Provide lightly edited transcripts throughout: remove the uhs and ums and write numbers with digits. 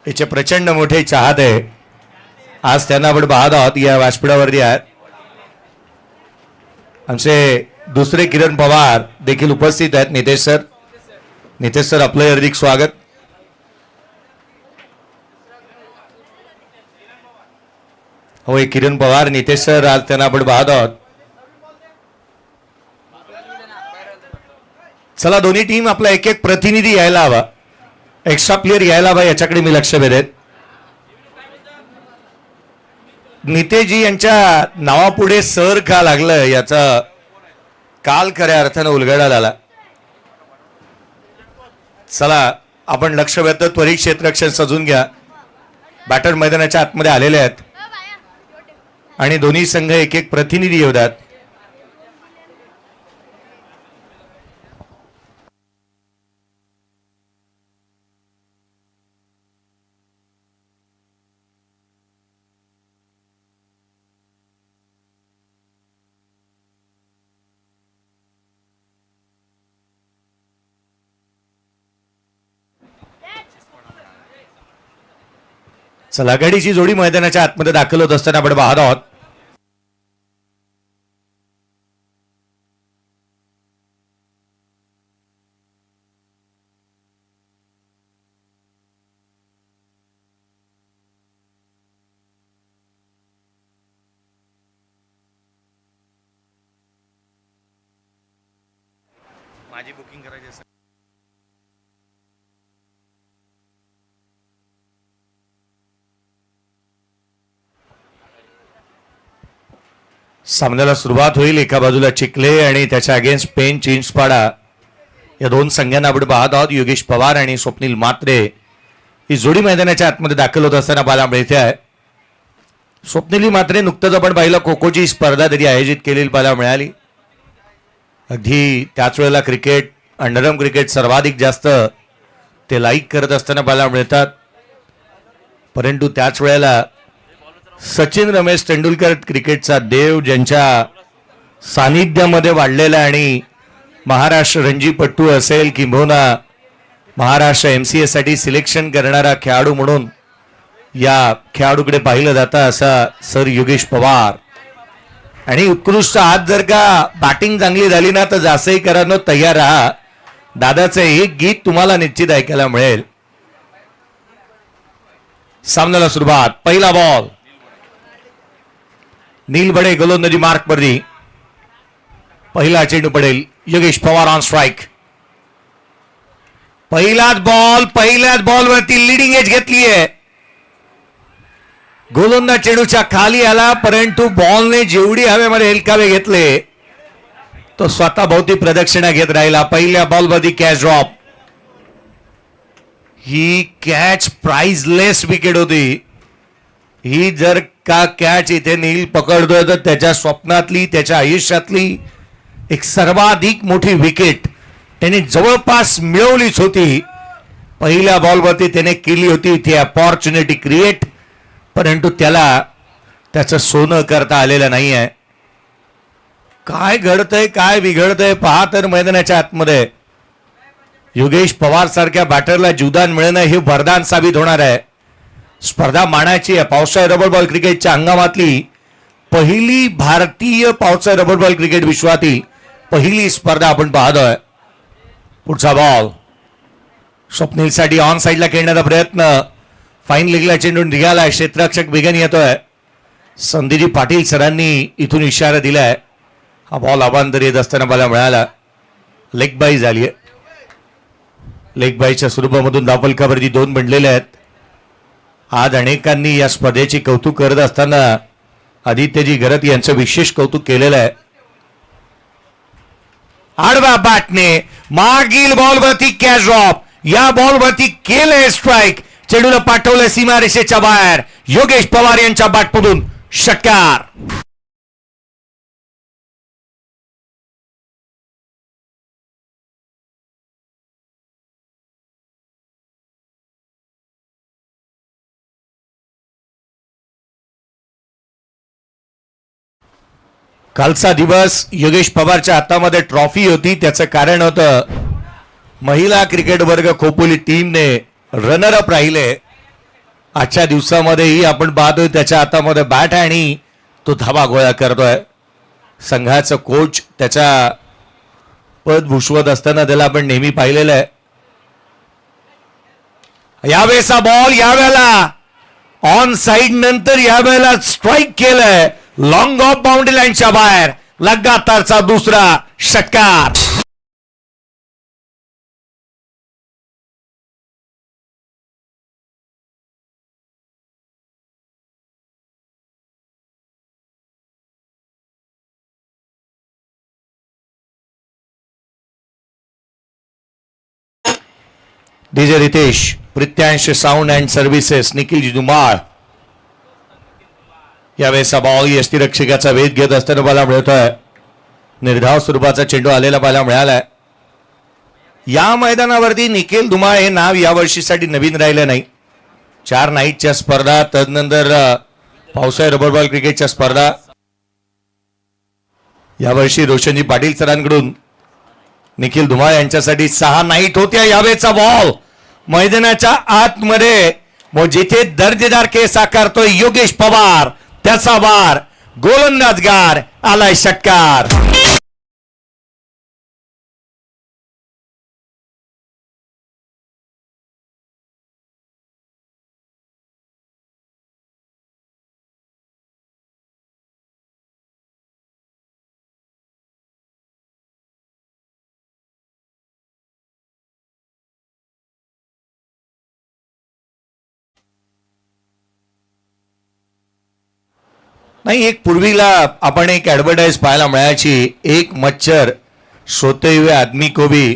याचे प्रचंड मोठे चाहते आज त्यांना आपण पाहत आहोत या व्यासपीठावरती आहेत. आमचे दुसरे किरण पवार देखील उपस्थित आहेत. नितेश सर आपलं हार्दिक स्वागत. होय किरण पवार नितेश सर आज त्यांना आपण पाहत आहोत. चला दोन्ही टीम आपला एक एक प्रतिनिधी यायला हवा, एक्स्ट्रा प्लेयर यायला हवा याच्याकडे मी लक्ष वेधेत. नितेशजी यांच्या नावापुढे सर का लागलं याचा काल खऱ्या अर्थानं उलगडा झाला. चला आपण लक्ष वेधतो. त्वरित क्षेत्ररक्षण सजून घ्या. बॅटर मैदानाच्या आतमध्ये आलेले आहेत आणि दोन्ही संघ एक एक प्रतिनिधी येतात. चला आघाडीची जोडी मैदानाच्या आतमध्ये दाखल होत असताना आपण पाहत आहोत. माझी बुकिंग करायची असेल सामन्याला सुरुवात होईल. एका बाजूला चिखले आणि त्याच्या अगेन्स्ट पेन चिंचपाडा या दोन संघांना आपण पाहत आहोत. योगेश पवार आणि स्वप्नील म्हात्रे ही जोडी मैदानाच्या आतमध्ये दाखल होत असताना पाहायला मिळते आहे. स्वप्नील म्हात्रे नुकतंच आपण पाहिलं खो-खोची स्पर्धा तरी आयोजित केलेली पाहायला मिळाली. अगदी त्याच वेळेला क्रिकेट अंडरआर्म क्रिकेट सर्वाधिक जास्त ते लाईक करत असताना पाहायला मिळतात. परंतु त्याच वेळेला सचिन रमेश तेंडुलकर क्रिकेटचा देव ज्यांच्या सानिध्यामध्ये वाढलेला आणि महाराष्ट्र रणजीपट्टू असेल किंबहुना महाराष्ट्र MCA साठी सिलेक्शन करणारा खेळाडू म्हणून या खेळाडूकडे पाहिलं जातं असा सर योगेश पवार. आणि उत्कृष्ट आज जर का बॅटिंग चांगली झाली ना तर जासई करानो तयार राहा. दादाचं एक गीत तुम्हाला निश्चित ऐकायला मिळेल. सामन्याला सुरुवात. पहिला बॉल नील बडे गोलंदाजी मार्क वरती. पहिला चेंडू पडेल. Yogesh Pawar on strike. पहिल्याच बॉलवरती लिडिंग एज घेतली आहे. गोलंदाज चेंडूच्या खाली आला परंतु बॉलने जेवढी हवेमध्ये हेलकावे घेतले तो स्वतः भोवती प्रदक्षिणा घेत राहिला. पहिल्या बॉलवरती कॅच ड्रॉप. ही कॅच प्राइजलेस विकेट होती. ही जर का कॅच इथे नील पकडतोय तर त्याच्या स्वप्नातली त्याच्या आयुष्यातली एक सर्वाधिक मोठी विकेट त्याने जवळपास मिळवलीच होती. पहिल्या बॉलवरती त्याने केली होती ती अपॉर्च्युनिटी क्रिएट, परंतु त्याला त्याचं सोनं करता आलेलं नाही आहे. काय घडतंय काय बिघडतंय पहा तर मैदानाच्या आतमध्ये. योगेश पवार सारख्या बॅटरला जीवदान मिळणं हे वरदान साबित होणार आहे. स्पर्धा मानाची आहे. पावसाळी रबर बॉल क्रिकेटच्या हंगामातली पहिली भारतीय पावसाळी रबर बॉल क्रिकेट विश्वातील पहिली स्पर्धा आपण पाहतोय. पुढचा बॉल स्वप्नीलसाठी ऑन साईडला खेळण्याचा प्रयत्न. फाईन लेगला चेंडू निघाला. क्षेत्ररक्षक बिगन येतोय. संदीप पाटील सरांनी इथून इशारा दिलाय. हा बॉल अवांतर येत असताना मला मिळाला. लेग बाई झाली आहे. लेग बाईच्या स्वरूपामधून धावफलकावरती 2 बनलेले आहेत. आज अनेकांनी या स्पर्धेची कौतुक करत असताना आदित्यजी गरत यांचं विशेष कौतुक केलेलं आहे. आडवा बॅटने मागील बॉलवरती कॅच ड्रॉप. या बॉलवरती केलंय स्ट्राइक. चेंडूला पाठवलं सीमारेषेच्या बाहेर. योगेश पवार यांच्या बॅटमधून षटकार. कालचा दिवस योगेश पवारच्या हातामध्ये ट्रॉफी होती. त्याचं कारण होतं महिला क्रिकेट वर्ग खोपोली टीमने रनर अप राहिले. आजच्या दिवसामध्येही आपण पाहतोय त्याच्या हातामध्ये बॅट आहे आणि तो धावा गोळा करतोय. संघाचं कोच त्याच्या पद भूषवत असताना त्याला आपण नेहमी पाहिलेलं आहे. यावेळेचा बॉल यावेळेला ऑन साइड नंतर यावेळेला स्ट्राईक केलंय लॉंग ऑफ बाउंड्री लाईनच्या बाहेर. लगातारचा दुसरा षटकार. DJ Ritesh, Prityansh sound and services, Nikhil Dhumal. यावेळेचा बॉल यष्टीरक्षकाचा वेध घेत असताना पाहायला मिळतोय. निर्धाव स्वरूपाचा चेंडू आलेला पाहायला मिळालाय. या मैदानावरती निखिल धुमाळ हे नाव या वर्षीसाठी नवीन राहिलं नाही. 4 नाईटच्या स्पर्धा, तदनंतर पावसाळी रबर बॉल क्रिकेटच्या स्पर्धा. यावर्षी रोशनजी पाटील सरांकडून निखिल धुमाळ यांच्यासाठी 6 नाईट होत्या. यावेळेचा बॉल मैदानाच्या आतमध्ये मग जिथे दर्जेदार केस आकारतोय योगेश पवार, त्याचा वार गोलंदाजगार आलाय षटकार. नाही, एक पूर्वीला आपण एक ऍडव्हर्टाईज पाहायला मिळायची, एक मच्छर सोते हुए आदमी को भी.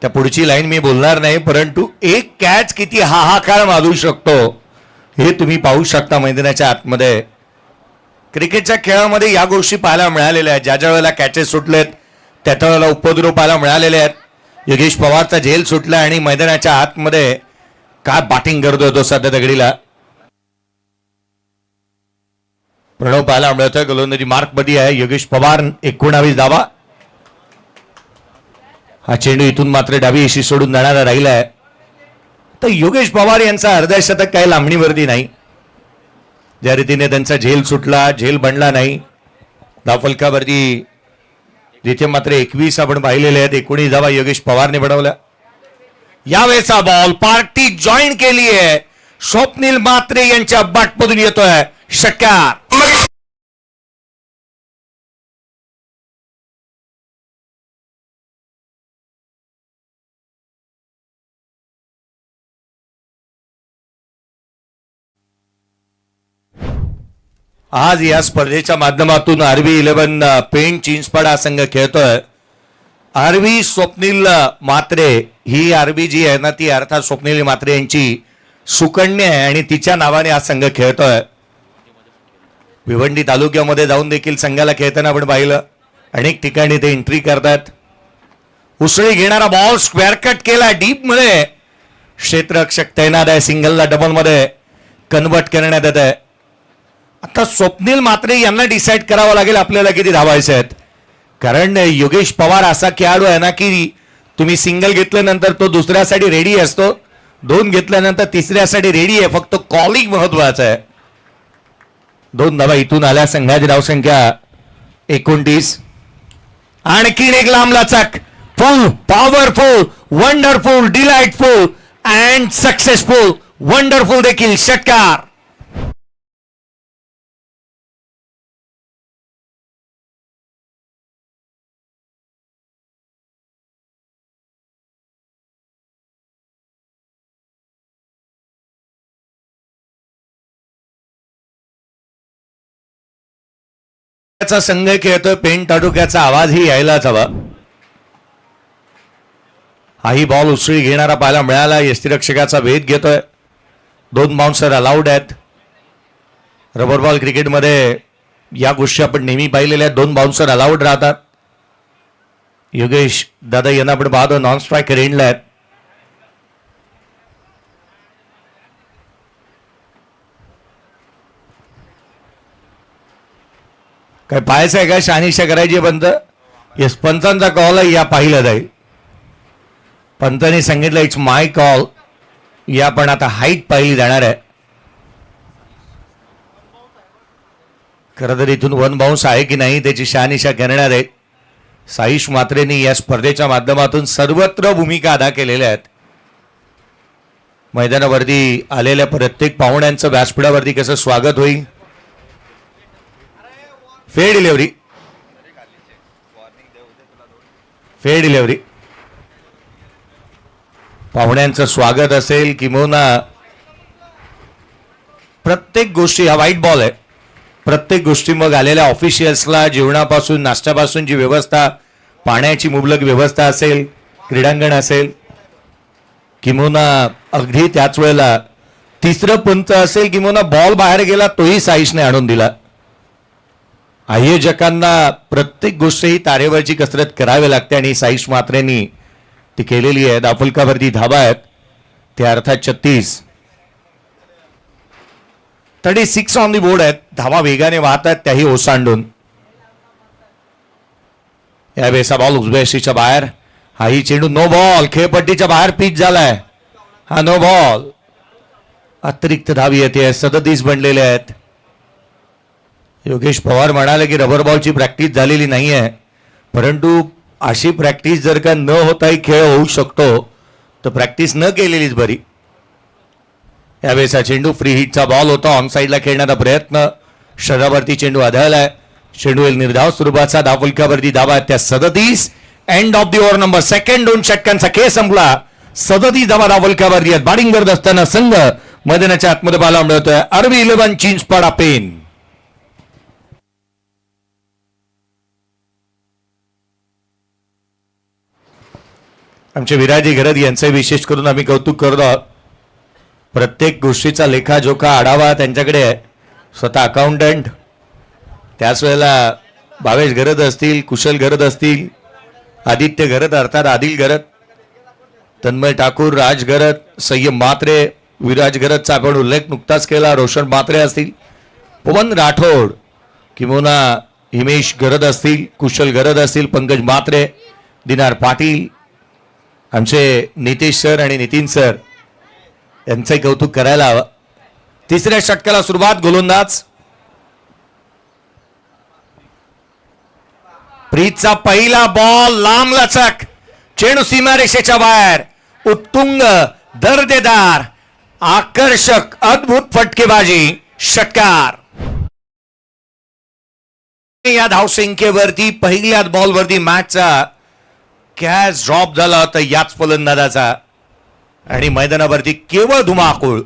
त्या पुढची लाईन मी बोलणार नाही, परंतु एक कॅच किती हाहाकार माजू शकतो हे तुम्ही पाहू शकता मैदानाच्या आतमध्ये. क्रिकेटच्या खेळामध्ये या गोष्टी पाहायला मिळालेल्या आहेत. ज्या ज्या वेळेला कॅचेस सुटलेत त्या त्या वेळेला उपद्रव पाहायला मिळालेले आहेत. योगेश पवारचा झेल सुटला आणि मैदानाच्या आतमध्ये काय बॅटिंग करतोय तो सध्या दगडीला. प्रणव पाहायला मिळतोय. गोलंदाजी मार्क मध्ये आहे योगेश पवार. 19 धावा. हा चेंडू इथून मात्र डावी एशी सोडून जाणारा राहिला आहे. तर योगेश पवार यांचा अर्धा शतक काही लांबणीवरती नाही. ज्या रीतीने त्यांचा झेल सुटला, झेल बनला नाही. धावफलकावरती जिथे मात्र 21 आपण पाहिलेले आहेत, 19 धावा योगेश पवारने बनवल्या. यावेळेचा बॉल पार्टी जॉईन केली आहे. स्वप्नील मात्रे यांच्या बॅटमधून येतोय षटकार. आज या स्पर्धेच्या माध्यमातून आरबी 11 पेंट चिंचपाडा संघ खेळतोय. आरबी स्वप्नील मात्रे, ही आरबी जी आहे ना ती अर्थात स्वप्नील मात्रे यांची सुकन्या आहे आणि तिच्या नावाने हा संघ खेळतोय. भिवंडी तालुक्यामध्ये जाऊन देखील संघाला खेळताना आपण पाहिलं. अनेक ठिकाणी ते एंट्री करतात. उसळी घेणारा बॉल स्क्वेअर कट केला डीप मध्ये. क्षेत्ररक्षक तैनात आहे. सिंगलला डबल मध्ये कन्वर्ट करण्यात येत आहे. आता स्वप्नील मात्रे यांना डिसाईड करावं लागेल आपल्याला किती धावायचे आहेत. कारण योगेश पवार असा खेळाडू आहे ना की तुम्ही सिंगल घेतल्यानंतर तो दुसऱ्यासाठी रेडी असतो, 2 घेतल्यानंतर तिसऱ्यासाठी रेडी आहे. फक्त कॉलिंग महत्वाचं आहे. 2 धावा इथून आल्या. संघाची धावसंख्या 29. आणखीन एक लांब लचक, फुल powerful, wonderful, delightful and successful. Wonderful देखील षटकार. संघ खेळतोय. पेंट तालुक्याचा आवाजही यायलाच हवा. हाही बॉल उसळी घेणारा पाहायला मिळाला. यष्टीरक्षकाचा वेध घेतोय. 2 बाउन्सर अलाउड आहेत. रबर बॉल क्रिकेटमध्ये या गोष्टी आपण नेहमी पाहिलेल्या. 2 बाउन्सर अलाउड राहतात. योगेश दादा यांना आपण पाहतो नॉन स्ट्राईक रेंजला आहेत. काय पाहायचं आहे का? शहानिशा करायची पंत. येस, पंचांचा कॉल आहे, या पाहिलं जाईल. पंतांनी सांगितलं इट्स माय कॉल. या पण आता हाईट पाहिली जाणार आहे. खरं तर इथून वन बाउन्स आहे की नाही त्याची शहानिशा करणार आहेत. साईश मात्रेंनी या स्पर्धेच्या माध्यमातून सर्वत्र भूमिका अदा केलेल्या आहेत. मैदानावरती आलेल्या प्रत्येक पाहुण्यांचं व्यासपीठावरती कसं स्वागत होईल. Fair delivery, fair delivery. पाहुण्यांचं स्वागत असेल किंवा प्रत्येक गोष्टी, हा व्हाईट बॉल आहे, प्रत्येक गोष्टी मग आलेल्या ऑफिशियल्सला जेवणापासून नाश्त्यापासून जी व्यवस्था, पाण्याची मुबलक व्यवस्था असेल, क्रीडांगण असेल किंवा अगदी त्याच वेळेला तिसरं पंच असेल किंवा बॉल बाहेर गेला तोही साईशने आणून दिला. आयोजकांना प्रत्येक गोष्ट ही तारेवरची कसरत करावी लागते आणि साईश मात्रेंनी ती केलेली आहे. दाफुलकावरती धाबा आहेत ते अर्थात 36. 36 ऑन दी बोर्ड आहेत. धावा वेगाने वाहतात त्याही ओसांडून. या बेसा बॉल उजव्या बाहेर. हाही चेंडू नो बॉल, खेळपट्टीच्या बाहेर पिच झालाय. हा नो बॉल. अतिरिक्त धावी येते, 37 बनलेले आहेत. योगेश पवार म्हणाले की रबर बॉलची प्रॅक्टिस झालेली नाही आहे, परंतु अशी प्रॅक्टिस जर का न होताही खेळ होऊ शकतो तर प्रॅक्टिस न केलेलीच बरी. यावेळेचा चेंडू फ्री हिटचा बॉल होता. ऑन साईडला खेळण्याचा प्रयत्न, शरीरावरती चेंडू आढळलाय. चेंडू निर्धाव स्वरूपाचा दाफुलकावरती धावा त्या 37. End of the over number second. 2 षटकांचा खेळ संपला. 37 धावा दाफुलकावरती आहेत. बॅटिंग करत असताना संघ मैदानाच्या आतमध्ये पाहायला मिळतोय. आरबी 11 चिंचपाडा पेन. आमचे विराजी गरज यांचे विशेष करून आम्ही कौतुक करतो आहोत. प्रत्येक गोष्टीचा लेखाजोखा आढावा त्यांच्याकडे आहे. स्वतः अकाउंटंट, त्याच वेळेला भावेश गरज असतील, कुशल गरज असतील, आदित्य गरज अर्थात आदिल गरज, तन्मय ठाकूर, राज गरज, सय्यम मात्रे, विराज गरजचा आपण उल्लेख नुकताच केला. रोशन मात्रे असतील, पवन राठोड किंवा हिमेश गरज असतील, कुशल गरज असतील, पंकज मात्रे, दिनार पाटील, आमचे नितीश सर आणि नितीन सर यांचंही कौतुक करायला हवं. तिसऱ्या षटकाला सुरुवात. गोलंदाज प्रीतचा पहिला बॉल लांब लचक, चेंडू सीमारेषेच्या बाहेर. उत्तुंग, दर्देदार, आकर्षक, अद्भुत फटकेबाजी, षटकार. या धावसंख्येवरती पहिल्याच बॉलवरती मॅचचा कॅच ड्रॉप झाला होता याच फलंदाजाचा आणि मैदानावरती केवळ धुमाकूळ.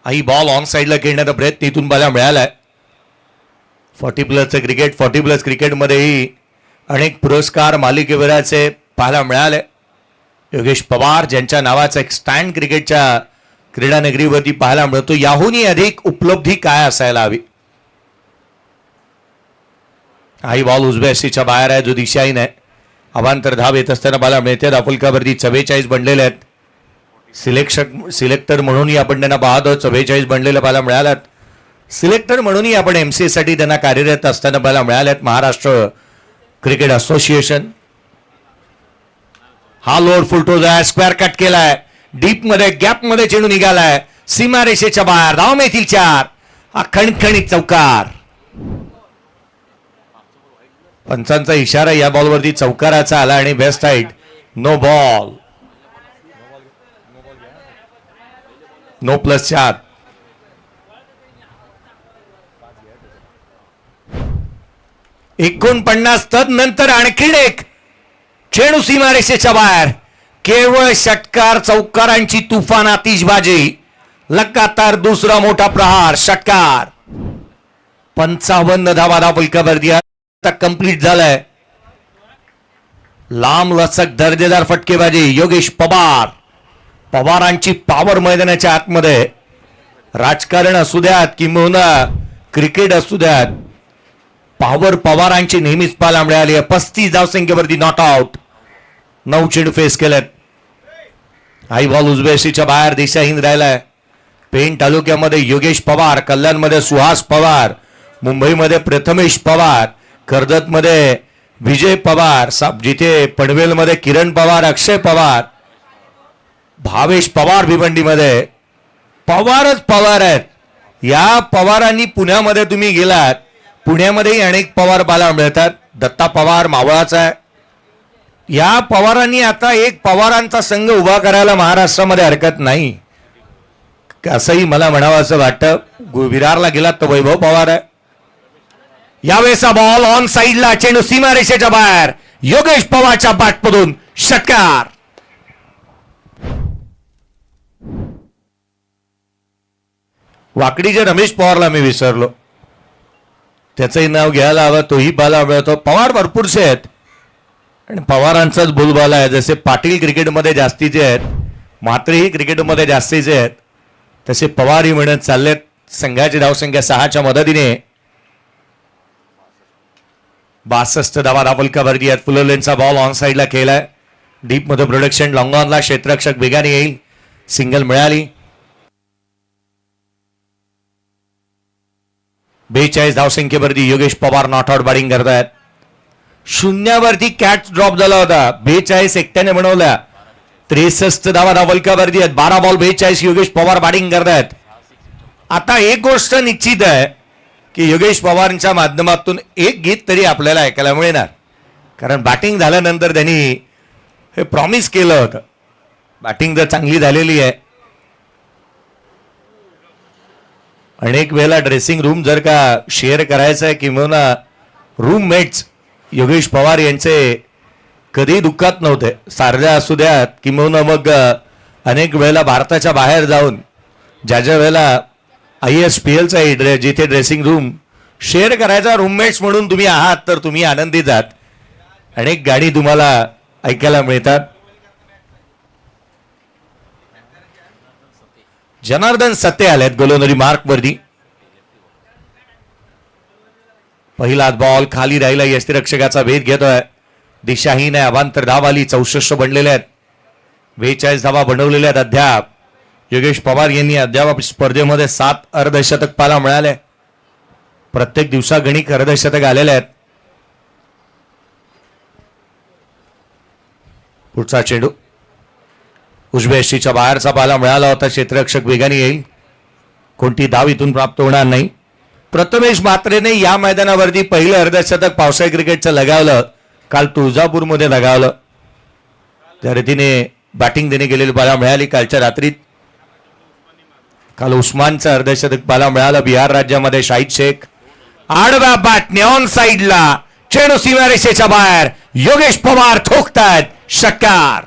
ही बॉल ऑन साईडला खेळण्याचा प्रयत्न इथून मला मिळालाय. 40+ क्रिकेट, 40+ क्रिकेटमध्येही अनेक पुरस्कार मालिकेवराचे पाहायला मिळाले. योगेश पवार ज्यांच्या नावाचा एक स्टँड क्रिकेटच्या क्रीडानगरीवरती पाहायला मिळतो. याहूनही अधिक उपलब्धी काय असायला हवी. ही बॉल उजव्या सीच्या बाहेर आहे, जो दिशाहीन आहे. अवांतर धाव येत असताना पाहायला मिळते. दाफुलकावरती 44 बनलेले आहेत. सिलेक्टर म्हणूनही आपण त्यांना पाहतो. 44 बनलेले पाहायला मिळाल्यात. सिलेक्टर म्हणूनही आपण MCA साठी त्यांना कार्यरत असताना पाहायला मिळाल्यात. Maharashtra cricket association. हा लोअर फुलटोज आहे, स्क्वेअर कट केलाय, डीप मध्ये गॅप मध्ये चेंडू निघालाय, सीमारेषेच्या बाहेर. धाव मिळतील 4. हा खणखणीत चौकार. पंचांचा इशारा या बॉलवरती चौकाराचा आला आणि best height. No ball, no +4. तदनंतर आणखीन एक चेंडू सीमारेषेच्या बाहेर. केवळ षटकार, चौकारांची तुफान आतिषबाजी. लगातार दुसरा मोठा प्रहार, षटकार. 55 धावा दाफुलकावरती कंप्लीट झालाय. लांब लचक दर्जेदार फटकेबाजी. योगेश पवार, पवारांची पॉवर मैदानाच्या आतमध्ये. राजकारण असू द्यात किंवा क्रिकेट असू द्यात, पॉवर पवारांची नेहमीच पाहायला मिळाली आहे. 35 धावसंख्येवरती नॉट आउट. 9 चेंडू फेस केलेत. हाई बॉल उजव्याशीच्या बाहेर दिशाहीन राहिलाय. पेण तालुक्यामध्ये योगेश पवार, कल्याणमध्ये सुहास पवार, मुंबईमध्ये प्रथमेश पवार, कर्जतमध्ये विजय पवार, जिथे पनवेलमध्ये किरण पवार, अक्षय पवार, भावेश पवार भिवंडीमध्ये. पवारच पवार आहेत. या पवारांनी पुण्यामध्ये तुम्ही गेलात, पुण्यामध्येही अनेक पवार पाहायला मिळतात. दत्ता पवार मावळाचा आहे. या पवारांनी आता एक पवारांचा संघ उभा करायला महाराष्ट्रामध्ये हरकत नाही असंही मला म्हणावं असं वाटतं. विरारला गेलात तर वैभव पवार आहे. यावेळेचा बॉल ऑन साइडला, चेंडू सीमारेषेच्या बाहेर, योगेश पवारच्या बॅटमधून षटकार. वाकडीचे रमेश पवारला मी विसरलो, त्याचंही नाव घ्यायला हवं. तोही बाला मिळतो. पवार भरपूरसे आहेत आणि पवारांचाच बोलबाला आहे. जसे पाटील क्रिकेटमध्ये जास्तीचे आहेत, म्हात्रेही क्रिकेटमध्ये जास्तीचे आहेत, तसे पवारही म्हणत चाललेत. संघाची धावसंख्या 6च्या मदतीने 62 धावा दाबलकावरती आहेत. फुलरलेनचा बॉल ऑन साइडला केलाय. डीप मध्ये प्रोडक्शन, लॉंग ऑनला क्षेत्ररक्षक वेगाने येईल. सिंगल मिळाली. 42 धावसंख्येवरती Yogesh Pawar not out batting करतायत. शून्यावरती कॅच ड्रॉप झाला होता. 42 एकट्याने बनवल्या. 63 धावा दाबलकावरती आहेत. 12 बॉल 42 योगेश पवार बॅटिंग करतायत. आता एक गोष्ट निश्चित आहे की योगेश पवारांच्या माध्यमातून एक गीत तरी आपल्याला ऐकायला मिळणार, कारण बॅटिंग झाल्यानंतर त्यांनी हे प्रॉमिस केलं होतं. बॅटिंग तर चांगली झालेली आहे. अनेक वेळेला ड्रेसिंग रूम जर का शेअर करायचं आहे किंवा रूममेट्स योगेश पवार यांचे कधी दुःखात नव्हते. सारजा असू द्यात किंवा मग अनेक वेळेला भारताच्या बाहेर जाऊन ज्या वेळेला ISPLचा जिथे ड्रेसिंग रूम शेअर करायचा रूममेट्स म्हणून तुम्ही आहात तर तुम्ही आनंदी जात. अनेक गाणी तुम्हाला ऐकायला मिळतात. जनार्दन सत्ते आलेत गोलंदाजी मार्कवरती. पहिलाच बॉल खाली राहिला. यष्टीरक्षकाचा भेद घेतोय. दिशाहीन आहे. अवांतर धाव आली. 64 बनलेले आहेत. 42 धावा बनवलेल्या आहेत अद्याप. योगेश पवार यांनी अद्याप स्पर्धेमध्ये 7 अर्धशतक पाहायला मिळाले. प्रत्येक दिवसागणिक अर्धशतक आलेले आहेत. पुढचा चेंडू उजव्या यष्टीच्या बाहेरचा पाहायला मिळाला होता. क्षेत्ररक्षक वेगाने येईल. कोणती धाव इथून प्राप्त होणार नाही. प्रथमेश म्हात्रेने या मैदानावरती पहिलं अर्धशतक पावसाळी क्रिकेटचं लगावलं. काल तुळजापूरमध्ये लगावलं. त्या रीतीने बॅटिंग देणे गेलेली पाहायला मिळाली कालच्या रात्रीत. काल उस्मानचं अर्धशतक पाहायला मिळालं. बिहार राज्यामध्ये शाहिद शेख आडव्या बॅटने ऑन साइडला, चेंडू सीमारेषेच्या बाहेर, योगेश पवार ठोकतायत षटकार.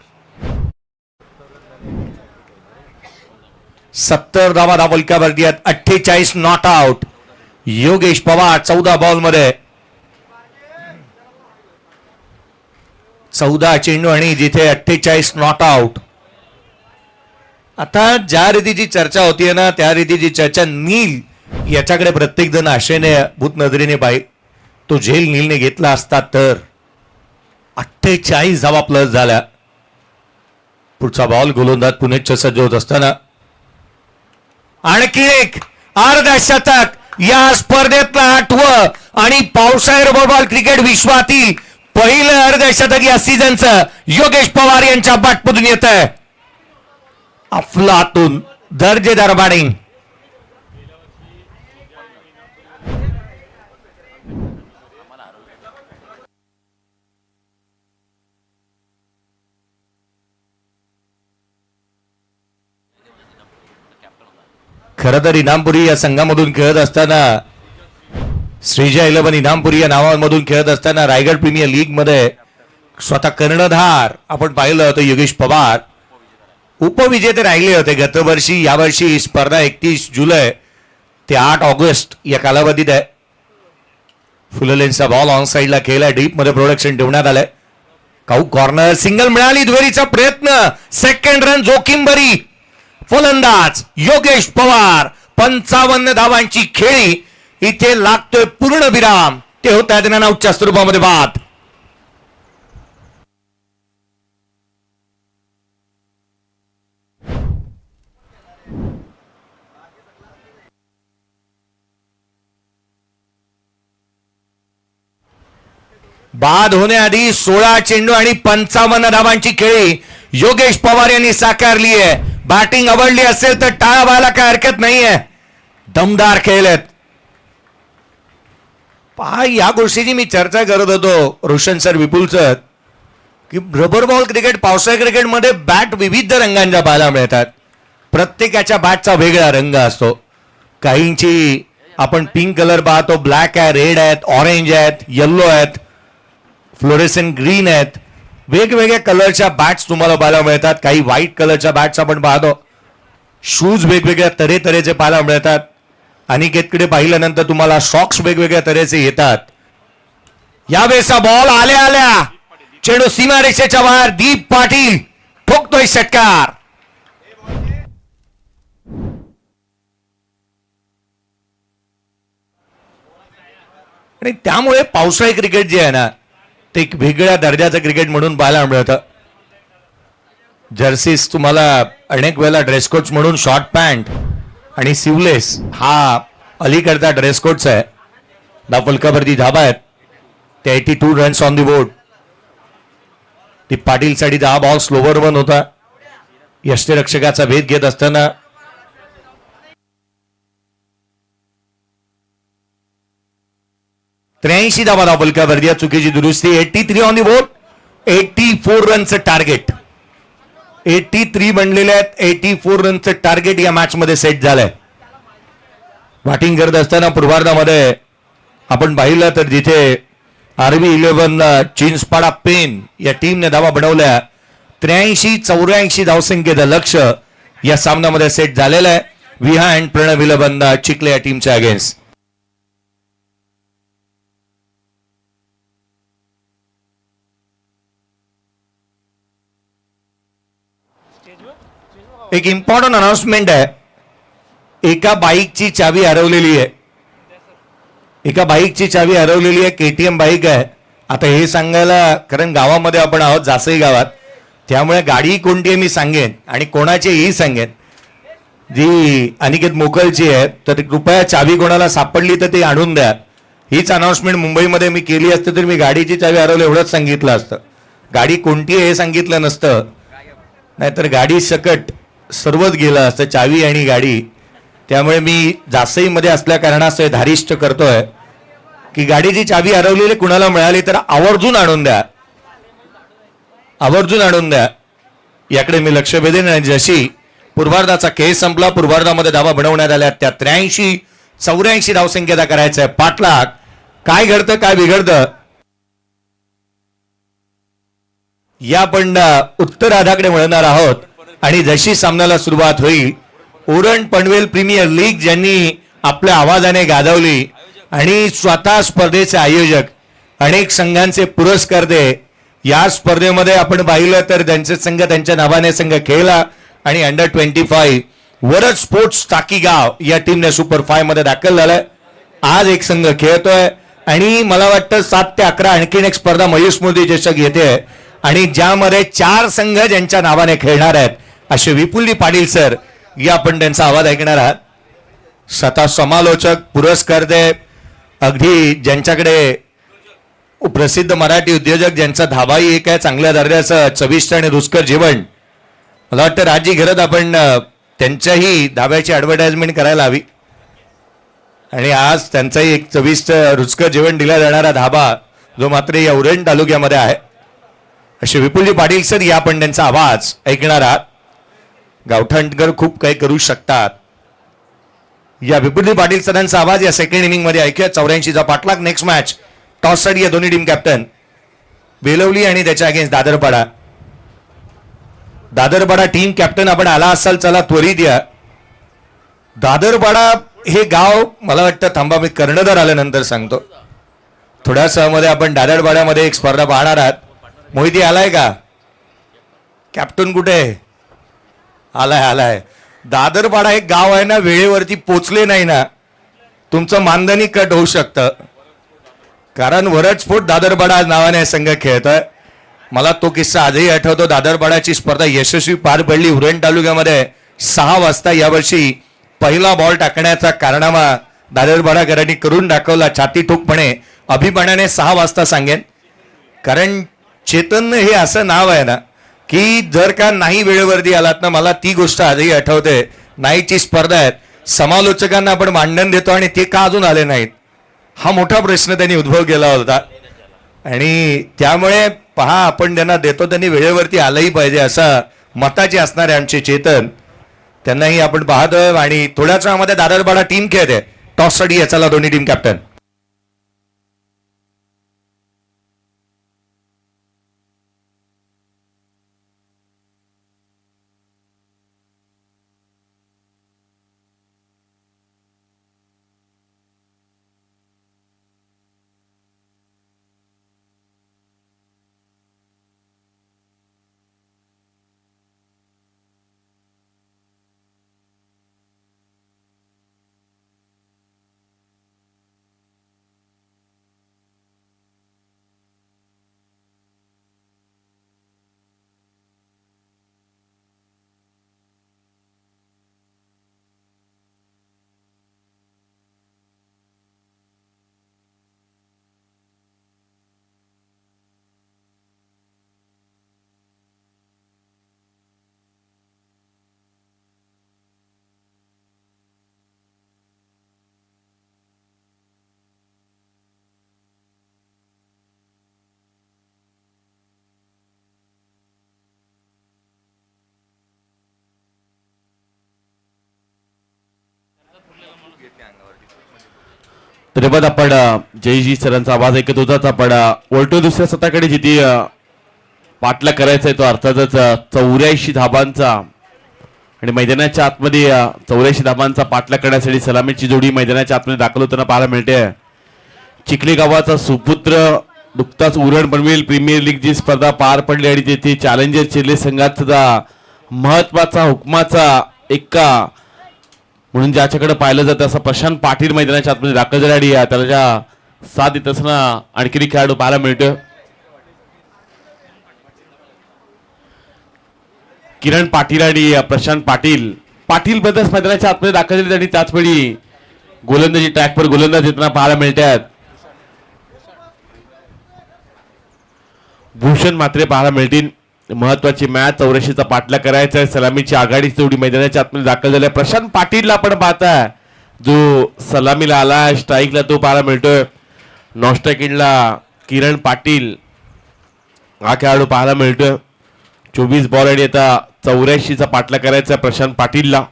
70 धावा दाबलकावरती आहेत. 48 not out. Yogesh Pawar 14 ball मध्ये 14 चेंडू आणि जिथे 48 नॉट आउट. आता ज्या रीतीची चर्चा होतीये ना, त्या रीतीची चर्चा नील याच्याकडे प्रत्येक जण आशेने भूत नजरेने पाहिजे. तो झेल नीलने घेतला असता तर 48 धावा प्लस झाल्या. पुढचा बॉल गोलंदाज पुणे सज्ज होत असताना आणखी एक अर्धशतक या स्पर्धेतलं 8वं आणि पावसाळी बॉल क्रिकेट विश्वातील पहिलं अर्धशतक या सीझनचं योगेश पवार यांच्या बॅटमधून येत आहे. अफलातून दर्जेदार बॅटिंग. खरं तर इनामपुरी या संघामधून खेळत असताना, श्रीजा 11 इनामपुरी या नावामधून खेळत असताना रायगड प्रीमियर लीग मध्ये स्वतः कर्णधार आपण पाहिलं होतं योगेश पवार उपविजेते राहिले होते गत वर्षी. यावर्षी स्पर्धा 31 जुलै ते 8 ऑगस्ट या कालावधीत आहे. फुललेनचा बॉल ऑन साइडला केलाय. डीप मध्ये प्रोडक्शन ठेवण्यात आलंय. काऊ कॉर्नर, सिंगल मिळाली. दुहेरीचा प्रयत्न, सेकंड रन जोखीम भरी. फलंदाज योगेश पवार 55 धावांची खेळी. इथे लागतोय पूर्ण विराम. ते होत आहेत रनआउटच्या स्वरूपामध्ये बाद. बाद होण्याआधी 16 चेंडू आणि 55 धावांची खेळी योगेश पवार यांनी साकारली आहे. बॅटिंग आवडली असेल तर टाळा व्हायला काय हरकत नाहीये. दमदार खेळ आहेत. पहा, या गोष्टीची मी चर्चा करत होतो रोशन सर, विपुल सर, की रबर बॉल क्रिकेट, पावसाळी क्रिकेटमध्ये बॅट विविध रंगांच्या पाहायला मिळतात. प्रत्येकाच्या बॅटचा वेगळा रंग असतो. काहींची आपण पिंक कलर पाहतो, ब्लॅक आहे, रेड आहेत, ऑरेंज आहेत, येल्लो आहेत, फ्लोरेसेंट ग्रीन आहेत. वेगवेगळ्या कलरच्या बॅट्स तुम्हाला पाहायला मिळतात. काही व्हाईट कलरच्या बॅट्स आपण पाहतो. शूज वेगवेगळ्या तऱ्हेचे पाहायला मिळतात. अनिकेतकडे पाहिल्यानंतर तुम्हाला सॉक्स वेगवेगळ्या तऱ्हेचे येतात. यावेळेचा बॉल आल्या चेंडू सीमारेषेच्या बाहेर. दीप पाटील ठोकतोय षटकार. आणि त्यामुळे पावसाळी क्रिकेट जे आहे ना, ते एक वेगळ्या दर्जाचं क्रिकेट म्हणून पाहायला मिळतं. जर्सीस तुम्हाला अनेक वेळेला ड्रेस कोड्स म्हणून शॉर्ट पॅन्ट आणि सिवलेस हा अलीकडचा ड्रेस कोड्स आहे. फलकावरती धाबा आहेत. ते 82 रन्स ऑन दी बोर्ड. ती पाटीलसाठी 10 बॉल स्लोवर वन होता. यष्टीरक्षकाचा भेद घेत असताना त्र्याऐंशी धावा फलकावरती. या चुकीची दुरुस्ती. 83 ऑन दी बोर्ड. 84 रनचं टार्गेट. 83 बनलेले आहेत. 84 रनचं टार्गेट या मॅच मध्ये सेट झालंय. बॅटिंग करत असताना पूर्वार्धामध्ये आपण पाहिलं तर जिथे RB11 चिंचपाडा पेन या टीमने धावा बनवल्या. 83-84 धावसंख्येचं लक्ष या सामन्यामध्ये सेट झालेलं आहे. विहा अँड प्रणव 11 चिखले या टीमच्या अगेन्स्ट. एक इम्पॉर्टंट अनाउन्समेंट आहे. एका बाईकची चावी हरवलेली आहे. एका बाईकची चावी हरवलेली आहे. KTM बाईक आहे. आता हे सांगायला, कारण गावामध्ये आपण आहोत, जासई गावात, त्यामुळे गाडी कोणती आहे मी सांगेन आणि कोणाचीही सांगेन. जी अनिकेत मोकलची आहे, तर कृपया चावी कोणाला सापडली तर ते आणून द्या. हीच अनाउन्समेंट मुंबईमध्ये मी केली असते तर मी गाडीची चावी हरवली एवढंच सांगितलं असतं. गाडी कोणती आहे हे सांगितलं नसतं, नाहीतर गाडी सकट सर्वच गेलं असतं, चावी आणि गाडी. त्यामुळे मी जासईमध्ये असल्या कारणास्तव धारिष्ट करतोय की गाडीची चावी हरवलेली कुणाला मिळाली तर आवर्जून आणून द्या. आवर्जून आणून द्या. याकडे मी लक्ष वेधेन. आणि जशी पूर्वार्धाचा खेळ संपला, पूर्वार्धामध्ये धावा बनवण्यात आल्या, त्या 83-84 धावसंख्येचा करायचा आहे पाठलाग. काय घडतं, काय बिघडतं, या आपण उत्तरार्धाकडे वळणार आहोत. आणि जशी सामन्याला सुरुवात होईल, उरण पनवेल प्रीमियर लीग ज्यांनी आपल्या आवाजाने गाजवली आणि स्वतः स्पर्धेचे आयोजक, अनेक संघांचे पुरस्कर्ते, या स्पर्धेमध्ये आपण पाहिलं तर त्यांचे संघ त्यांच्या नावाने संघ खेळला. आणि अंडर-25 वरद स्पोर्ट्स टाकीगाव या टीमने सुपर 5 मध्ये दाखल झालाय. आज एक संघ खेळतोय आणि मला वाटतं 7 ते 11 आणखीन एक स्पर्धा मयूर स्मृती चषक येते आणि ज्यामध्ये 4 संघ ज्यांच्या नावाने खेळणार आहेत असे विपुलजी पाटील सर, या आपण त्यांचा आवाज ऐकणार आहात. स्वतः समालोचक, पुरस्कर्ते, अगदी ज्यांच्याकडे प्रसिद्ध मराठी उद्योजक ज्यांचा धाबाही एक आहे, चांगल्या दर्जाचं चविष्ट आणि रुचकर जेवण. मला वाटतं राजी घरात आपण त्यांच्याही धाब्याची ऍडव्हर्टाइजमेंट करायला हवी. आणि आज त्यांचाही एक चविष्ट रुचकर जेवण दिला जाणारा धाबा जो मात्र या उरण तालुक्यामध्ये आहे असे विपुलजी पाटील सर, या आपण त्यांचा आवाज ऐकणार आहात. गावठाणकर खूप काही करू शकतात. या विपुलजी पाटील सरांचा आवाज या सेकंड इनिंग मध्ये ऐकूया. 84चा पाठलाग. नेक्स्ट मॅच टॉस साठी या दोन्ही टीम कॅप्टन बेलवली आणि त्याच्या अगेन्स्ट दादरपाडा. दादरपाडा टीम कॅप्टन आपण आला असाल, चला त्वरित या. दादरपाडा हे गाव मला वाटतं, थांबा मी कर्णधार आल्यानंतर सांगतो. थोड्या सहमध्ये आपण दादरपाड्यामध्ये एक स्पर्धा पाहणार आहात. मोहिती आलाय का? कॅप्टन कुठे? आलाय. दादरपाडा एक गाव आहे ना, वेळेवरती पोचले नाही ना, तुमचं मानधनी कट होऊ शकतं. कारण वरद स्पोर्ट दादरपाडा नावाने संघ खेळतोय. मला तो किस्सा आजही आठवतो. दादरपाड्याची स्पर्धा यशस्वी पार पडली. उरण तालुक्यामध्ये 6 वाजता यावर्षी पहिला बॉल टाकण्याचा कारनामा दादरपाडाकरांनी करून दाखवला. छाती ठोकपणे, अभिमानाने 6 वाजता सांगेन. कारण चेतन हे असं नाव आहे ना की जर का नाही वेळेवरती आलात ना, मला ती गोष्ट आजही आठवते. नाईटची स्पर्धा आहे, समालोचकांना आपण मांडण देतो आणि ते का अजून आले नाहीत, हा मोठा प्रश्न त्यांनी उद्भव केला होता. आणि त्यामुळे पहा, आपण त्यांना देतो त्यांनी वेळेवरती आलंही पाहिजे असं मताचे असणारे आमचे चेतन, त्यांनाही आपण पाहतोय. आणि थोड्याच वेळामध्ये दादरबाडा टीम खेळते. टॉस साठी याचा दोन्ही टीम कॅप्टन. धन्यवाद. आपण जयजी सरांचा आवाज ऐकत होताच. आपण वोल्टो दुसऱ्या सताकडे जिथे पाठला करायचा आहे तो अर्थातच 84 धाबांचा आणि मैदानाच्या आतमध्ये 84 धाबांचा पाठला करण्यासाठी सलामीची जोडी मैदानाच्या आतमध्ये दाखल होताना पाहायला मिळते. चिखली गावाचा सुपुत्र नुकताच उरण बनवेल प्रीमियर लीग जी स्पर्धा पार पडली आणि तेथे चॅलेंजर चिर्ले संघाचा महत्वाचा हुकमाचा एक्का म्हणून ज्याच्याकडे पाहिलं जातं असं प्रशांत पाटील मैदानाच्या आतमध्ये दाखल झाले आणि त्याच्या साथ देत असताना आणखी खेळाडू पाहायला मिळतो. किरण पाटील आणि प्रशांत पाटील पाटील ब्रदर्स मैदानाच्या आतमध्ये दाखल झाले आणि त्याचवेळी गोलंदाजी ट्रॅकवर गोलंदाज येताना पाहायला मिळतात. भूषण मात्रे पाहायला मिळतील. महत्वाची मॅच 84चा पाठला करायचा आहे. सलामीची आघाडी जोडी मैदानाच्या आतमध्ये दाखल झाल्या. प्रशांत पाटीलला आपण पाहताय जो सलामीला आला स्ट्राईकला तो पाहायला मिळतोय. नॉन स्ट्राईकिंगला किरण पाटील हा खेळाडू पाहायला मिळतोय. 24 बॉल आणि आता 84चा पाठला करायचा प्रशांत पाटीलला.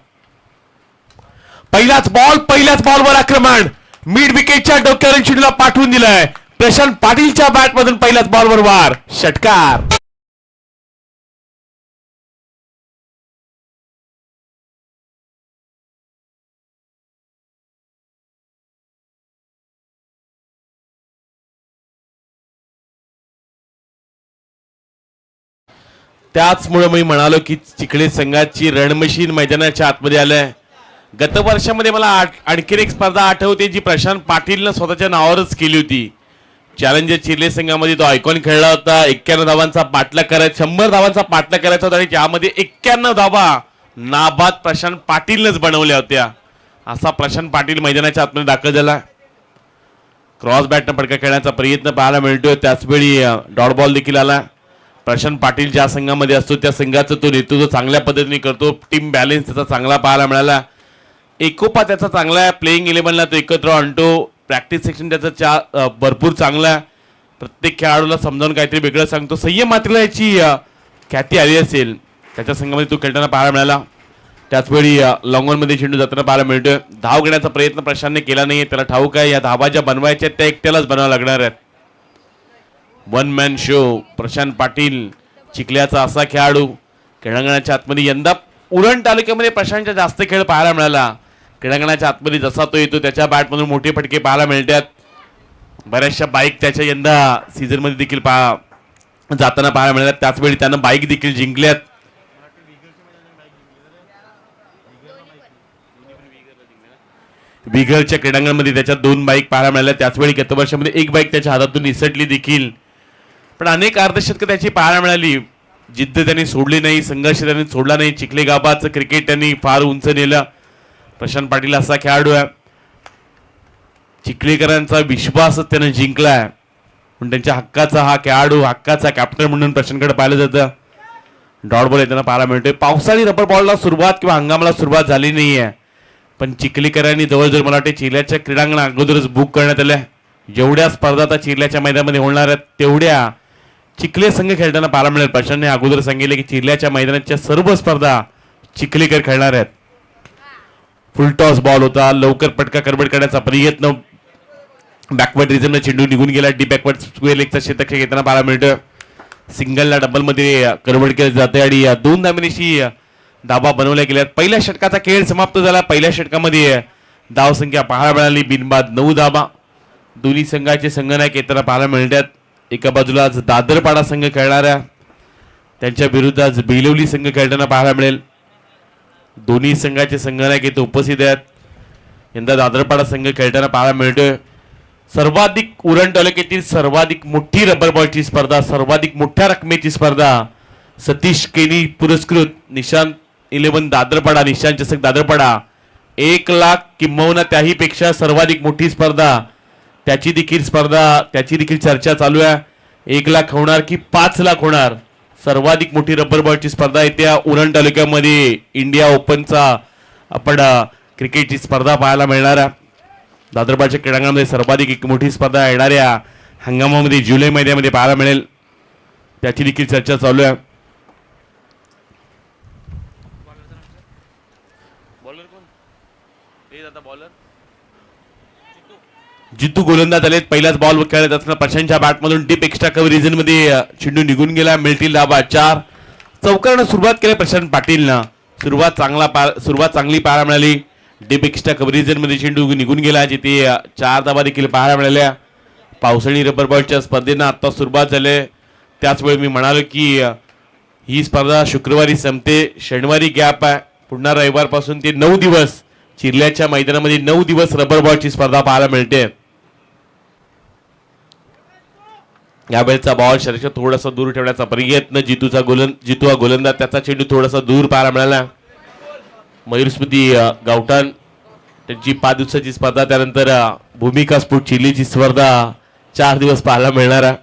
पहिल्याच बॉलवर आक्रमण मिड विकेटच्या डोक्यावरून चेंडूला पाठवून दिलाय. प्रशांत पाटीलच्या बॅटमधून पहिल्याच बॉलवर वार, षटकार. त्याचमुळे मी म्हणालो की चिखले संघाची रणमशीन मैदानाच्या आतमध्ये आलंय. गत वर्षामध्ये मला आणखी एक स्पर्धा आठवते जी प्रशांत पाटीलनं स्वतःच्या नावावरच केली होती. चॅलेंजर चिर्ले संघामध्ये तो आयकॉन खेळला होता. 91 धावांचा पाठला करायचा, 100 धावांचा पाठला करायचा होता आणि त्यामध्ये 91 धावा नाबाद प्रशांत पाटीलनंच बनवल्या होत्या. असा प्रशांत पाटील मैदानाच्या आतमध्ये दाखल झाला. क्रॉस बॅटनं फटका खेळण्याचा प्रयत्न पाहायला मिळतोय. त्याचवेळी डॉट बॉल देखील आला. प्रशांत पाटील ज्या संघामध्ये असतो त्या संघाचं तो नेतृत्व चांगल्या पद्धतीने करतो. टीम बॅलन्स त्याचा चांगला पाहायला मिळाला. एकोपा त्याचा चांगला आहे. प्लेइंग 11ला तो एकत्र आणतो. प्रॅक्टिस सेक्शन त्याचा भरपूर चांगला आहे. प्रत्येक खेळाडूला समजावून काहीतरी वेगळं सांगतो. संयम मात्रेला याची ख्याती आली असेल. त्याच्या संघामध्ये तो खेळताना पाहायला मिळाला. त्याचवेळी लॉंगॉनमध्ये चेंडू जाताना पाहायला मिळतोय. धाव घेण्याचा प्रयत्न प्रशांतने केला नाहीये. त्याला ठाऊक आहे या धावा ज्या बनवायच्या त्या एकट्यालाच बनवाव्या लागणार आहेत. One man show Prashant Patil चिखल्याचा असा खेळाडू. क्रीडांगणाच्या आतमध्ये यंदा उरण तालुक्यामध्ये प्रशांतच्या जास्त खेळ पाहायला मिळाला. क्रीडांगणाच्या आतमध्ये जसा तो येतो त्याच्या बॅटमधून मोठे फटके पाहायला मिळतात. बऱ्याचशा बाईक त्याच्या यंदा सीझनमध्ये देखील जाताना पाहायला मिळतात. त्याचवेळी त्यानं बाईक देखील जिंकल्यात. विघरच्या क्रीडांगणामध्ये त्याच्या 2 बाईक पाहायला मिळाल्या. त्याचवेळी गत वर्षामध्ये 1 बाईक त्याच्या हातातून निसटली देखील. पण अनेक अर्धशतकं त्याची पाहायला मिळाली. जिद्द त्यांनी सोडली नाही, संघर्ष त्यांनी सोडला नाही. चिखले गावाचं क्रिकेट त्यांनी फार उंच नेलं. प्रशांत पाटील असा खेळाडू आहे. चिखलेकरांचा विश्वासच त्यानं जिंकलाय. पण त्यांच्या हक्काचा हा खेळाडू, हक्काचा कॅप्टन म्हणून प्रशांतकडे पाहिलं जातं. डॉट बॉल येताना पाहायला मिळतोय. पावसाळी रबर बॉलला सुरुवात किंवा हंगामाला सुरुवात झाली नाहीये. पण चिखलीकरांनी जवळजवळ मला वाटते चिखल्याच्या क्रीडांगण अगोदरच बुक करण्यात आल्या. जेवढ्या स्पर्धा आता चिखल्याच्या मैदानामध्ये होणार आहेत तेवढ्या चिखले संघ खेळताना पाहायला मिळेल. प्रशांतने अगोदर सांगितले की चिखल्याच्या मैदानाच्या सर्व स्पर्धा चिखलीकर खेळणार आहेत. फुलटॉस बॉल होता, लवकर पटका करबड करण्याचा प्रयत्न, बॅकवर्ड रिझमने चेंडू निघून गेला. डी बॅकवर्ड स्क्वेअर लेगचा शतक घेताना पाहायला मिळतं. सिंगलला डबलमध्ये करबड केलं जाते आणि 2 धाब्यानिशी धाबा बनवल्या गेल्यात. पहिल्या षटकाचा खेळ समाप्त झाला. पहिल्या षटकामध्ये धावसंख्या पाहायला मिळाली बिनबाद 9 धाबा. दोन्ही संघाचे संघनायक येताना पाहायला मिळतात. एका बाजूला आज दादरपाडा संघ खेळणाऱ्या, त्यांच्या विरुद्ध आज बेलवली संघ खेळताना पाहायला मिळेल. दोन्ही संघाचे संघनायक येथे उपस्थित आहेत. यंदा दादरपाडा संघ खेळताना पाहायला मिळतोय. सर्वाधिक उरण तालुक्यातील सर्वाधिक मोठी रबर बॉलची स्पर्धा, सर्वाधिक मोठ्या रकमेची स्पर्धा, सतीश केनी पुरस्कृत निशांत 11 दादरपाडा, निशांत चषक दादरपाडा, 1 लाख किंबहुना त्याही पेक्षा सर्वाधिक मोठी स्पर्धा, त्याची देखील चर्चा चालू आहे. 1 लाख होणार की 5 लाख होणार? सर्वाधिक मोठी रबर बॉलची स्पर्धा येत्या उरण तालुक्यामध्ये इंडिया ओपनचा आपण क्रिकेटची स्पर्धा पाहायला मिळणार आहे. दादरबाडच्या क्रीडांगणामध्ये सर्वाधिक एक मोठी स्पर्धा येणाऱ्या हंगामामध्ये जुलै महिन्यामध्ये पाहायला मिळेल. त्याची देखील चर्चा चालू आहे. जितू गोलंदाज आलेत. पहिलाच बॉल खेळत असताना प्रशांतच्या बॅटमधून डीप एक्स्ट्रा कव्हर रिजन मध्ये चेंडू निघून गेला. मिळतील धाबा 4. चौकारनं सुरुवात केली प्रशांत पाटीलनं. सुरुवात चांगली पाहायला मिळाली. डीप एक्स्ट्रा कव्हर रिजन मध्ये चेंडू निघून गेला, जिथे 4 धाबा देखील पाहायला मिळाल्या. पावसाळी रबर बॉलच्या स्पर्धेनं आता सुरुवात झाली. त्याचवेळी मी म्हणालो की ही स्पर्धा शुक्रवारी संपते, शनिवारी गॅप आहे. पुन्हा रविवारपासून ते 9 दिवस चिरल्याच्या मैदानामध्ये 9 दिवस रबर बॉलची स्पर्धा पाहायला मिळते. यावेळेचा बॉल शरीराच्या थोडासा दूर ठेवण्याचा प्रयत्न, जितू हा गोलंदाज, त्याचा चेंडू थोडासा दूर पाहायला मिळाला. मयूर स्मृती गावठाण त्यांची 5 दिवसाची स्पर्धा, त्यानंतर भूमिका स्फोट चिलीची स्पर्धा 4 दिवस पाहायला मिळणार आहे.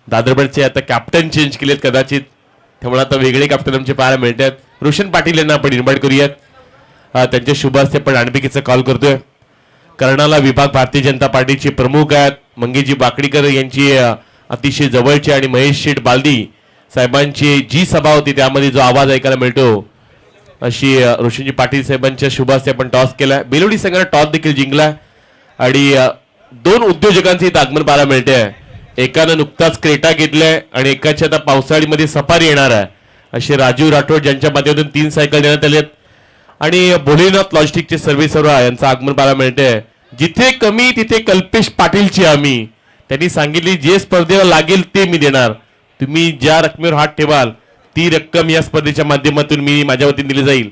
दादरबाडचे आता कॅप्टन चेंज केलेत कदाचित, त्यामुळे आता वेगळे कॅप्टन आमचे पाहायला मिळतात. रोशन पाटील यांना आपण इन्व्हाइट करूयात. त्यांच्या शुभ हस्ते आपण आणबिकेचा कॉल करतोय. कर्नाला विभाग भारतीय जनता पार्टीचे प्रमुख आहेत. मंगेशजी बाकडीकर यांची अतिशय जवळची आणि महेश शेठ बालदी साहेबांची जी सभा होती त्यामध्ये जो आवाज ऐकायला मिळतो, अशी रोशनजी पाटील साहेबांच्या शुभ हस्ते आपण टॉस केलाय. बेलोडी संघाने टॉस देखील जिंकला आणि 2 उद्योजकांचे इथं आगमन पाहायला मिळते. एकानं नुकताच क्रेटा घेतलाय आणि एकाच्या आता पावसाळीमध्ये सफारी येणार आहे. असे राजीव राठोड ज्यांच्या माध्यमातून 3 सायकल देण्यात आलेत आणि भोलेनाथ लॉजिस्टिकचे सर्वेसर्वा यांचं आगमन पाहायला मिळते. जिथे कमी तिथे कल्पेश पाटीलची हमी. त्यांनी सांगितली जे स्पर्धेला लागेल ते मी देणार, तुम्ही ज्या रकमेवर हात ठेवाल ती रक्कम या स्पर्धेच्या माध्यमातून मी माझ्या वतीने दिली जाईल,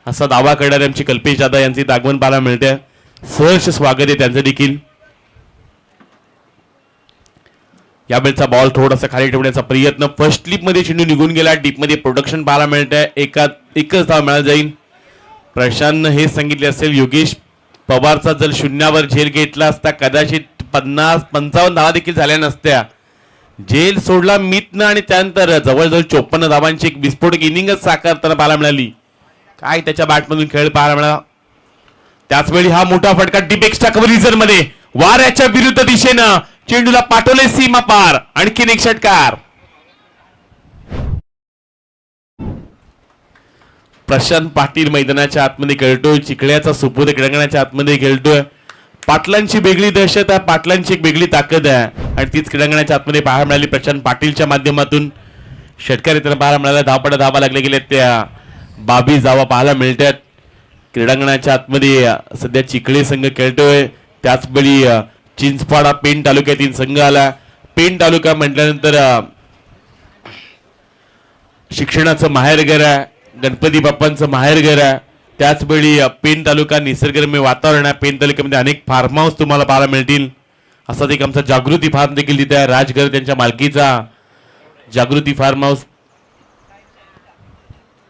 असा दावा करणारे आमचे कल्पेश दादा यांचे आगमन पाहायला मिळते. सहर्ष स्वागत आहे त्यांचं देखील. यावेळेचा बॉल थोडासा खाली ठेवण्याचा प्रयत्न, फर्स्ट स्लिप मध्ये चेंडू निघून गेला. डीप मध्ये प्रोडक्शन पाहायला मिळतंय. एकच धाव मिळाला जाईल. प्रशांतनं हे सांगितले असेल, योगेश पवारचा जर शून्यावर झेल घेतला असता कदाचित 50-55 धावा देखील झाल्या नसत्या. झेल सोडला मितनं आणि त्यानंतर जवळजवळ 54 धावांची एक विस्फोटक इनिंगच साकारताना पाहायला मिळाली. काय त्याच्या बॅटमधून खेळ पाहायला मिळाला. त्याचवेळी हा मोठा फटका डीप एक्स्ट्रा कव्हर रिजन मध्ये वाऱ्याच्या विरुद्ध दिशेनं चेंडूला पाठवले सीमा पार. आणखीन एक षटकार. प्रशांत पाटील मैदानाच्या आतमध्ये खेळतोय. चिखल्याचा सुपुत क्रीडांगणाच्या आतमध्ये खेळतोय. पाटलांची वेगळी दहशत आहे, पाटलांची एक वेगळी ताकद आहे आणि तीच क्रीडांगणाच्या आतमध्ये पाहायला मिळाली. प्रशांत पाटीलच्या माध्यमातून षटकार येताना पाहायला मिळाला. धावा लागले गेले, त्या 22 धावा पाहायला मिळतात. क्रीडांगणाच्या आतमध्ये सध्या चिखले संघ खेळतोय. त्याचवेळी चिंचपाडा पेण तालुक्यातील संघ आला. पेण तालुका म्हटल्यानंतर शिक्षणाचं माहेरघर आहे, गणपती बाप्पांचं माहेरघर आहे. त्याचवेळी पेण तालुका निसर्गरम्य वातावरण आहे. पेण तालुक्यामध्ये अनेक फार्म हाऊस तुम्हाला पाहायला मिळतील. असाच एक आमचा जागृती फार्म देखील तिथे आहे. राजघर त्यांच्या मालकीचा जागृती फार्म हाऊस.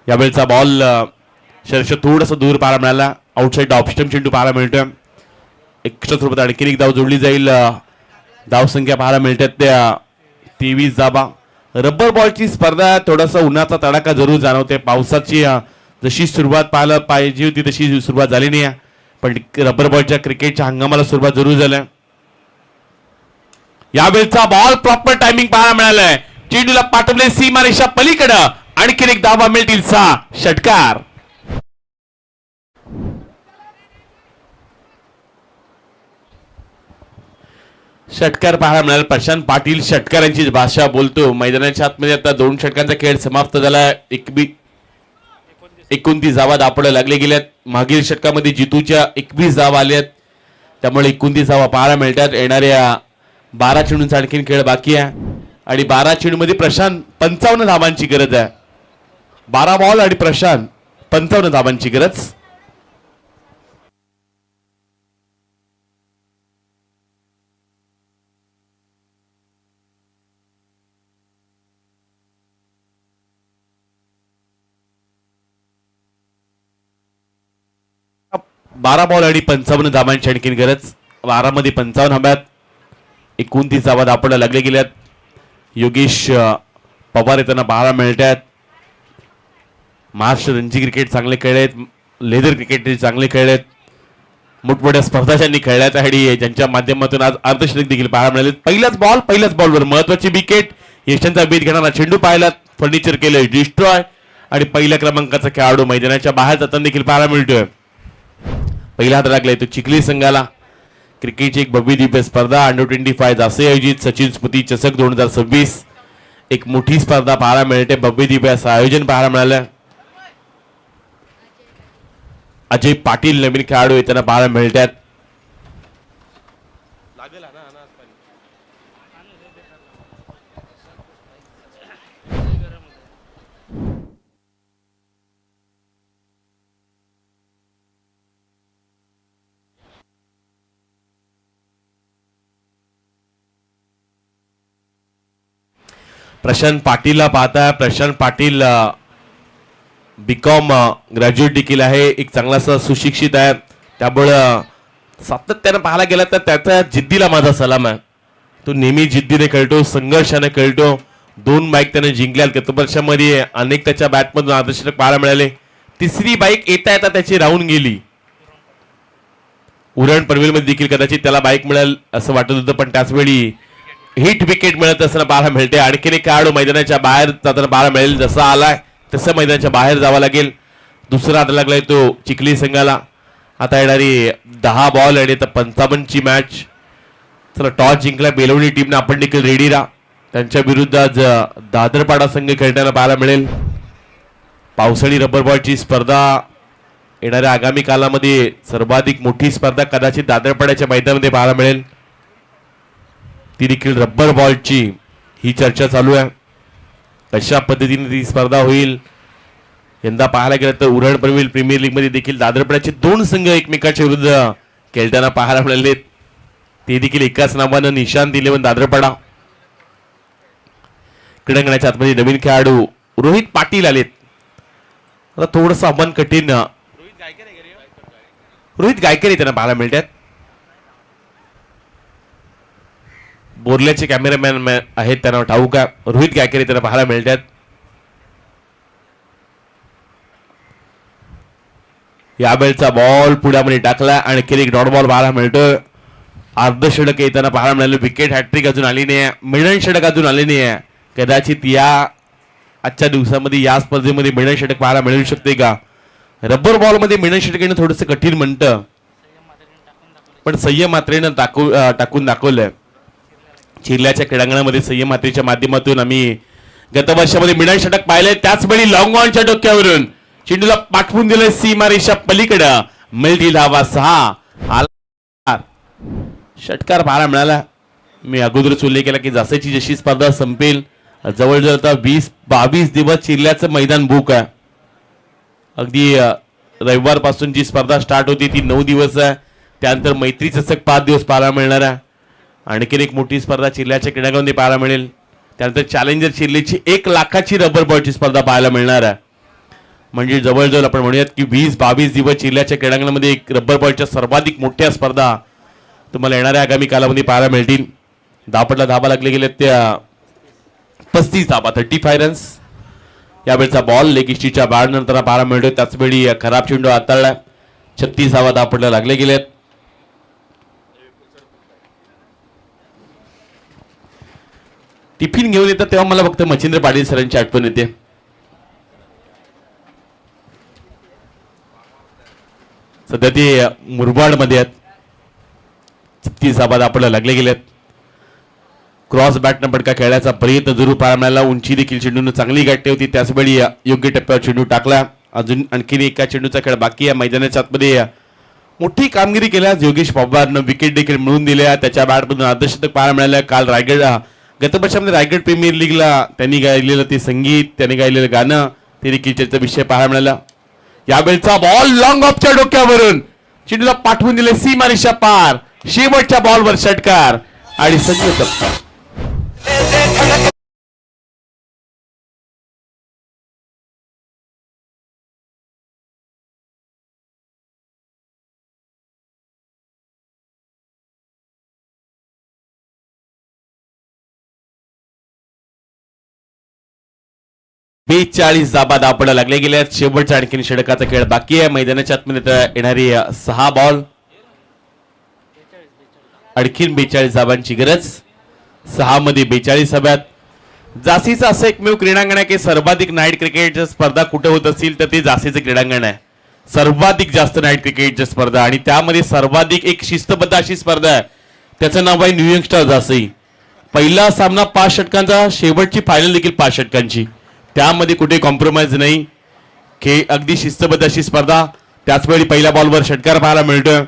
यावेळेचा बॉल शरीर थोडासा दूर पाहायला मिळाला. आउटसाइड ऑफ स्टंप चेंडू पाहायला मिळतोय. एक्स्ट्रा स्वरूपात आणखी एक धाव जोडली जाईल. धाव संख्या पाहायला मिळतात त्या 23 धावा. रबर बॉलची स्पर्धा, थोडासा उन्हाचा तडाखा जरूर जाणवते. पावसाची जशी सुरुवात पाहायला पाहिजे होती तशी सुरुवात झाली नाही. पण रबर बॉलच्या क्रिकेटच्या हंगामाला सुरुवात जरूर झाल्या. यावेळचा बॉल प्रॉपर टायमिंग पाहायला मिळालाय. चेंडूला पाठवले सीमारेषा पलीकडं. आणखीन एक धावा मिळतील. 6 षटकार. षटकार पाहायला मिळाला. प्रशांत पाटील षटकारांची भाषा बोलतो. मैदानाच्या आतमध्ये आता 2 षटकांचा खेळ समाप्त झाला. 29 धावा दापडे लागले गेल्यात. मागील षटकामध्ये जितूच्या 21 धावा आल्यात. त्यामुळे 29 धावा पाहायला मिळतात. येणाऱ्या 12 चेंडूंचा आणखीन खेळ बाकी आहे आणि 12 चेंडूमध्ये प्रशांत 55 धावांची गरज आहे. 12 बॉल आणि प्रशांत 55 धावांची गरज. बारा बॉल आणि 55 धावांची आणखीन गरज. 12 मध्ये 55 हव्यात. 29 धावा दापडला लागले गेल्यात. योगेश पवार येताना पाहायला मिळतात. महाराष्ट्र रणजी क्रिकेट चांगले खेळलेत. लेदर क्रिकेट चांगले खेळलेत. मोठमोठ्या स्पर्धा ज्यांनी खेळल्यात आणि ज्यांच्या माध्यमातून आज अर्धशतक देखील पाहायला मिळाले. पहिल्याच बॉलवर महत्वाची विकेट. यशांचा बेट घेणारा चेंडू पाहिला. फर्निचर केलं डिस्ट्रॉय आणि पहिल्या क्रमांकाचा खेळाडू मैदानाच्या बाहेर जाताना देखील पाहायला मिळतोय. पहिला हात लागलाय तो चिखली संघाला. क्रिकेटची एक भव्य दिव्य स्पर्धा अंडर-25 असे आयोजित सचिन स्मृती चषक 2026 एक मोठी स्पर्धा पाहायला मिळते. भव्य दिव्य असं आयोजन पाहायला मिळालं. अजय पाटील नवीन खेळाडू येताना पाहायला मिळतात. प्रशांत पाटीलला पाहता. प्रशांत पाटील बीकॉम ग्रॅज्युएट देखील आहे. एक चांगलासा सुशिक्षित आहे. त्यामुळं सातत्यानं पाहायला गेला तर त्याच्या जिद्दीला माझा सलाम आहे. तो नेहमी जिद्दीने खेळतो. संघर्षाने खेळतो. 2 बाईक त्याने जिंकल्या. गत वर्षामध्ये अनेक त्याच्या बॅटमधून अर्धशतक पाहायला मिळाले. 3री बाईक येता येता त्याची राहून गेली. उरण पनवेलमध्ये देखील कदाचित त्याला बाईक मिळेल असं वाटत होतं. पण त्याचवेळी हिट विकेट मिळत असताना पाहायला मिळते. आणखीन एक खेळाडू मैदानाच्या बाहेर जाताना पाहायला मिळेल. जसा आलाय तसं मैदानाच्या बाहेर जावं लागेल. दुसरा हात लागलाय तो चिखली संघाला. आता येणारी 10 बॉल आणि 55ची मॅच. चला टॉस जिंकला बेलवडी टीमने. आपण देखील रेडी राहा. त्यांच्या विरुद्ध आज दादरपाडा संघ खेळताना पाहायला मिळेल. पावसाळी रबर बॉलची स्पर्धा येणाऱ्या आगामी कालामध्ये सर्वाधिक मोठी स्पर्धा कदाचित दादरपाड्याच्या मैदानामध्ये पाहायला मिळेल. ती देखील रबर बॉलची ही चर्चा चालू आहे. कशा पद्धतीने ती स्पर्धा होईल यंदा पाहायला गेलं तर उरण पनवेल प्रीमियर लीग मध्ये देखील दादरपाड्याचे 2 संघ एकमेकाच्या विरुद्ध खेळताना पाहायला मिळाले. ते देखील एकाच नावानं निशांत 11 दादरपाडा. क्रीडांगणाच्या आतमध्ये नवीन खेळाडू रोहित पाटील आलेत. आता थोडंसं आव्हान कठीण. रोहित गायकर त्यांना पाहायला मिळतात. बोरल्याचे कॅमेरामॅन आहेत त्यांना ठाऊक आहे. रोहित गायकर त्यांना पाहायला मिळतात. यावेळचा बॉल पुढ्यामध्ये टाकला आणि एक डॉट बॉल पाहायला मिळतोय. अर्धषटक येताना पाहायला मिळालं. विकेट हॅट्रिक अजून आली नाही आहे. मिडन षटक अजून आले नाही आहे. कदाचित या आजच्या दिवसामध्ये या स्पर्धेमध्ये मिडन षटक पाहायला मिळू शकते का. रबर बॉल मध्ये मिडन षटक येणं थोडंसं कठीण म्हणतं पण संयम मात्रेनं टाकून दाखवलंय. चिरल्याच्या क्रीडांगणामध्ये संयम मात्रेच्या माध्यमातून आम्ही गत वर्षामध्ये मिडन षटक पाहिले. त्याचवेळी लॉंग ऑनच्या डोक्यावरून चेंडूला पाठवून दिलं सीमारेषा पलीकडं. मिळती धावा 6. षटकार पाहायला मिळाला. मी अगोदरच उल्लेख केला की जसाची जशी स्पर्धा संपेल जवळजवळ आता 20-22 दिवस चिरल्याचं मैदान बुक आहे. अगदी रविवारपासून जी स्पर्धा स्टार्ट होती ती 9 दिवस आहे. त्यानंतर मैत्री चषक 5 दिवस पाहायला मिळणार आहे. आणखीन एक मोठी स्पर्धा चिरल्याच्या क्रीडांगणामध्ये पाहायला मिळेल. त्यानंतर चॅलेंजर चिरलेची 1 लाखाची रबर बॉलची स्पर्धा पाहायला मिळणार आहे. म्हणजे जवळजवळ आपण म्हणूयात की 20-22 दिवस चिरल्याच्या क्रीडांगणामध्ये एक रबर बॉलच्या सर्वाधिक मोठ्या स्पर्धा तुम्हाला येणाऱ्या आगामी कालामध्ये पाहायला मिळतील. धापटला धाबा लागले गेले त्या 35 धाबा 35 रन्स. यावेळचा बॉल लेग इस्टीच्या बॅट नंतर पाहायला मिळतोय. त्याचवेळी खराब चेंडू हाताळला. 36 धावा धापडला लागले गेलेत. टिफिन घेऊन येतात तेव्हा मला फक्त मच्छिंद्र पाटील सरांची आठवण येते. सध्या ते मुरबाड मध्ये आहेत. 36 धावा धापडला लागले गेलेत. क्रॉस बॅटनं फटका खेळण्याचा प्रयत्न जरूर पाहायला मिळाला. उंची देखील चेंडूनं चांगली गाठली होती. त्याचवेळी योग्य टप्प्यावर चेंडू टाकला. अजून आणखीन एका चेंडूचा खेळ बाकी आहे. मैदानाच्या आतमध्ये मोठी कामगिरी केल्यास योगेश पवारनं विकेट देखील मिळवून दिल्या. त्याच्या बॅटमधून अर्धशतक पाहायला मिळालं. काल गत वर्षामध्ये रायगड प्रीमियर लीगला त्यांनी गायलेलं ते संगीत, त्यांनी गायलेलं गाणं ते देखील त्याचा विषय पाहायला मिळाला. यावेळचा बॉल लॉंग ऑफच्या डोक्यावरून चेंडूला पाठवून दिले सीमारेषा पार. शेवटच्या बॉलवर षटकार आणि संजय दत्त. बेचाळीस धाबा धापडा लागले गेले. शेवटचा आणखीन षटकाचा खेळ बाकी आहे. मैदानाच्या आतमध्ये येणारी 6 बॉल. आणखीन 42 धाबांची गरज. 6 मध्ये 42 हव्यात. जासीचं असं एकमेव क्रीडांगण आहे की सर्वाधिक नाईट क्रिकेटच्या स्पर्धा कुठे होत असतील तर ते जासीचं क्रीडांगण आहे. सर्वाधिक जास्त नाईट क्रिकेटच्या स्पर्धा आणि त्यामध्ये सर्वाधिक एक शिस्तबद्ध अशी स्पर्धा आहे. त्याचं नाव आहे न्यू यॉर्क जासी. पहिला सामना 5 षटकांचा, शेवटची फायनल देखील 5 षटकांची. त्यामध्ये कुठे कॉम्प्रोमाइज नाही. अगदी शिस्तबद्ध अशी स्पर्धा. त्याचवेळी पहिल्या बॉलवर षटकार पाहायला मिळतोय.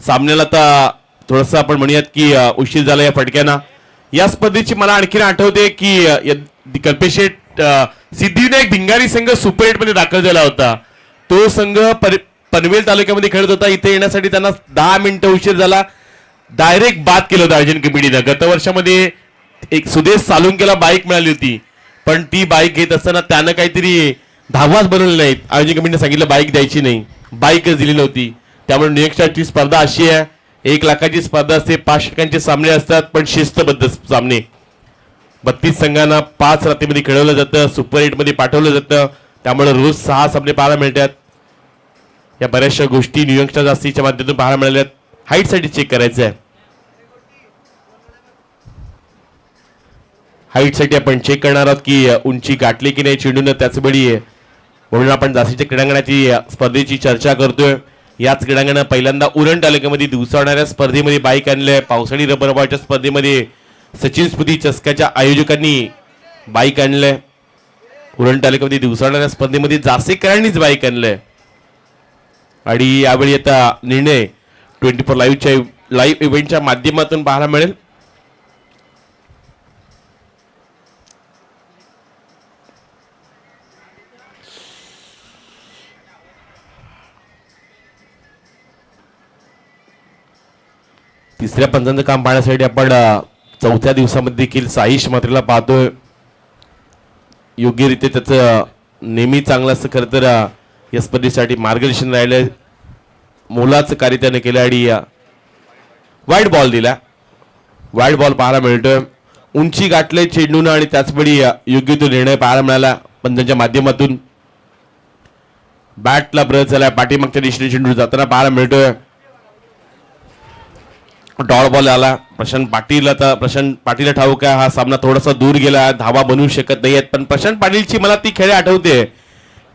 सामन्याला आता थोडस आपण म्हणूयात की उशीर झाला या फटक्यानं. या स्पर्धेची मला आणखीन आठवते की कल्पेशेठ सिद्धिविनायक भिंगारी संघ सुपर 8 मध्ये दाखल झाला होता. तो संघ पनवेल तालुक्यामध्ये खेळत होता. इथे येण्यासाठी त्यांना 10 मिनिटं उशीर झाला. डायरेक्ट बाद केलं होतं आयोजन कमिटीनं. गत वर्षामध्ये एक सुदेश सालुंकेला बाईक मिळाली होती, पण ती बाईक घेत असताना त्यानं काहीतरी धावाच बनवले नाहीत. आयोजन कमिटीने सांगितलं बाईक द्यायची नाही, बाईकच दिली नव्हती. त्यामुळे न्यू यॉर्कची स्पर्धा अशी आहे, 1 लाखाची स्पर्धा असते. 5 षटकांचे सामने असतात पण शिस्तबद्ध सामने. 32 संघांना 5 रात्रीमध्ये खेळवलं जातं. सुपर 8 मध्ये पाठवलं जातं. त्यामुळे रोज 6 सामने पाहायला मिळतात. या बऱ्याचशा गोष्टी न्यूयॉर्कच्या जास्तीच्या माध्यमातून पाहायला मिळाल्यात. हाईट साठी चेक करायचं आहे. हाईट साठी आपण चेक करणार आहोत की उंची गाठली की नाही चेंडून. त्याचवेळी म्हणून आपण जास्तीच्या क्रीडांगणाची स्पर्धेची चर्चा करतोय. याच क्रीडांगणानं पहिल्यांदा उरण तालुक्यामध्ये दिवसावणाऱ्या स्पर्धेमध्ये बाईक आणलंय. पावसाळी रबर बॉलच्या स्पर्धेमध्ये सचिन स्मृती चषकाच्या आयोजकांनी बाईक आणलंय. उरण तालुक्यामध्ये दिवसावणाऱ्या स्पर्धेमध्ये जासेकरांनीच बाईक आणलंय. आणि यावेळी आता निर्णय 24 लाईव्ह इव्हेंटच्या माध्यमातून पाहायला मिळेल. तिसऱ्या पंचांचं काम पाहण्यासाठी आपण 4थ्या दिवसामध्ये देखील साईश मात्रेला पाहतोय. योग्यरीत्या त्याचं नेहमी चांगलं असं खरं तर या स्पर्धेसाठी मार्गदर्शन राहिलं. मोलाचं कार्य त्याने केलं आणि वाईट बॉल दिला. वाईट बॉल पाहायला मिळतोय. उंची गाठले चेंडून आणि त्याचवेळी योग्य तो निर्णय पाहायला मिळाला पंचांच्या माध्यमातून. बॅटला ब्रश झाला. पाठीमागच्या दिशेने चेंडू जाताना पाहायला मिळतोय. डॉट बॉल आला. प्रशांत पाटील ठाऊक आहे हा सामना थोडासा दूर गेला, धावा बनवू शकत नाहीयेत. पण प्रशांत पाटीलची मला ती खेळ आठवते.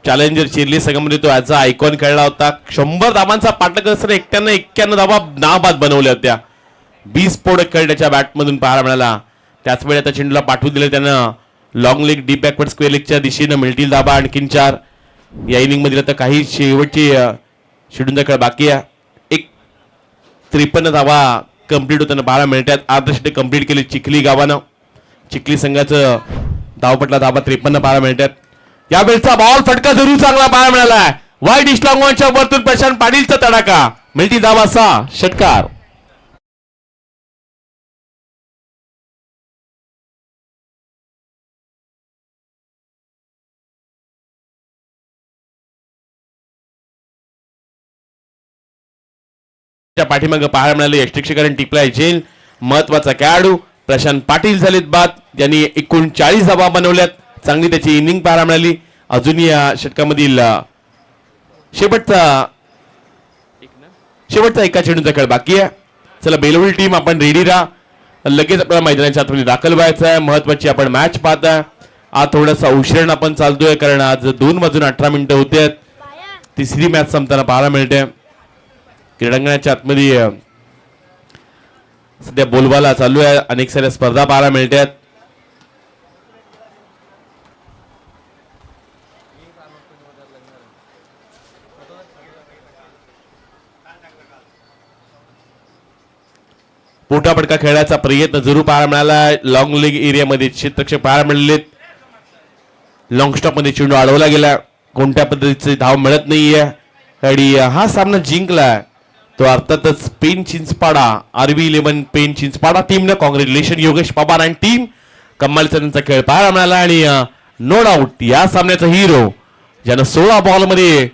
चॅलेंजर चिरली संघामध्ये तो ॲज अ आयकॉन खेळला होता. 100 धावांचा पाठक असताना 91 धावा नाबाद बनवल्या होत्या. 20 स्फोटक खेळ त्याच्या बॅटमधून पाहायला मिळाला. त्याचवेळी आता चेंडूला पाठवून दिलं त्यानं long leg deep backward square लेगच्या दिशेनं मिळतील धावा आणखीन 4. या इनिंग मध्ये आता काही शेवटची शेड्यूलचा खेळ बाकी आहे. 53 धावा कंप्लीट होताना पाहायला मिळतात. अर्धशतक कंप्लीट केले चिखली गावानं. चिखली संघाचं धावपटला धावा 53 पाहायला मिळतात. यावेळचा बॉल फटका जरूर चांगला पाहायला मिळाला. वाईट इस्लामच्या वरतून प्रशांत पाटीलचा तडाखा. मिळती धावा 6 षटकार. पाठीमागे पाहायला मिळाले यष्टिक्षकांनी टिपलाय जेल. महत्वाचा खेळाडू प्रशांत पाटील झालेत बाद. त्यांनी 39 धावा बनवल्यात. चांगली त्याची इनिंग पाहायला मिळाली. अजून या षटकामधील शेवटचा शेवटचा एका चेंडूचा खेळ बाकी आहे. चला बेलवडी टीम आपण रेडी राहा. लगेच आपल्याला मैदानाच्या आतमध्ये दाखल व्हायचं आहे. महत्वाची आपण मॅच पाहताय. आज थोडासा उशिरानं आपण चालतोय कारण आज 2:18 होते आहेत. तिसरी मॅच संपताना पाहायला मिळते. क्रीडांगणाच्या आतमध्ये सध्या बोलबाला चालू आहे. अनेक साऱ्या स्पर्धा पाहायला मिळतात. पोटापटका खेळण्याचा प्रयत्न जरूर पाहायला मिळाला. लॉंग लेग एरियामध्ये क्षेत्ररक्षक पाहायला मिळाले. लॉंग स्टॉप मध्ये चेंडू अडवला गेला. कोणत्या पद्धतीचे धाव मिळत नाहीये आणि हा सामना जिंकला तो अर्थातच pen Chinchpada RV11 pen Chinchpada टीमनं. कॉंग्रॅच्युलेशन योगेश पवार आणि टीम. कमालचा त्यांचा खेळ पाहायला मिळाला आणि नो डाऊट या सामन्याचा हिरो ज्यानं 16 बॉल मध्ये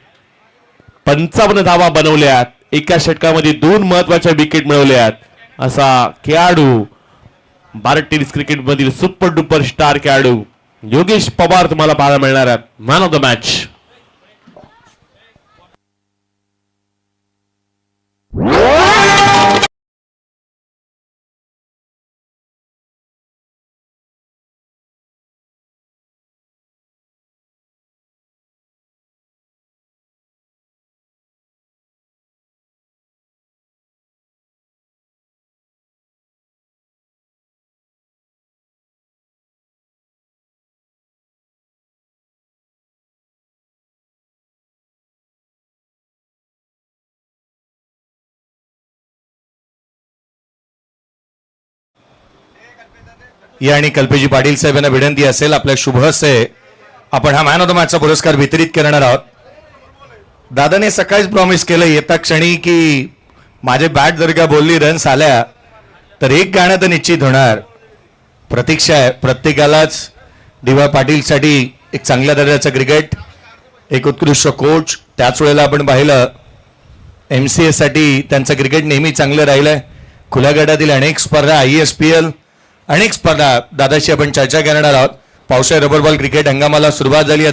55 धावा बनवल्यात, एका षटकामध्ये 2 महत्वाच्या विकेट मिळवल्यात असा खेळाडू भारत टेनिस क्रिकेट मधील सुपर डुपर स्टार खेळाडू योगेश पवार तुम्हाला पाहायला मिळणार आहे. Man of the match. या आणि कल्पेजी पाटील साहेब यांना विनंती असेल आपल्या शुभ हस्ते आपण हा मॅन ऑफ द मॅचचा पुरस्कार वितरित करणार आहोत. दादाने सकाळीच प्रॉमिस केलं येता क्षणी की माझे बॅट जर का बोलली रन्स आल्या तर एक गाणं तर निश्चित होणार. प्रतीक्षा आहे प्रत्येकालाच. DY पाटीलसाठी एक चांगल्या दर्जाचं क्रिकेट, एक उत्कृष्ट कोच, त्याच वेळेला आपण पाहिलं MCA साठी त्यांचं क्रिकेट नेहमी चांगलं राहिलंय. खुल्या गटातील अनेक स्पर्धा, ISPL अनेक स्पर्धा दादाशी आपण चर्चा करणार आहोत. पावसाळी रबर बॉल क्रिकेट हंगामाला सुरुवात झाली आहे.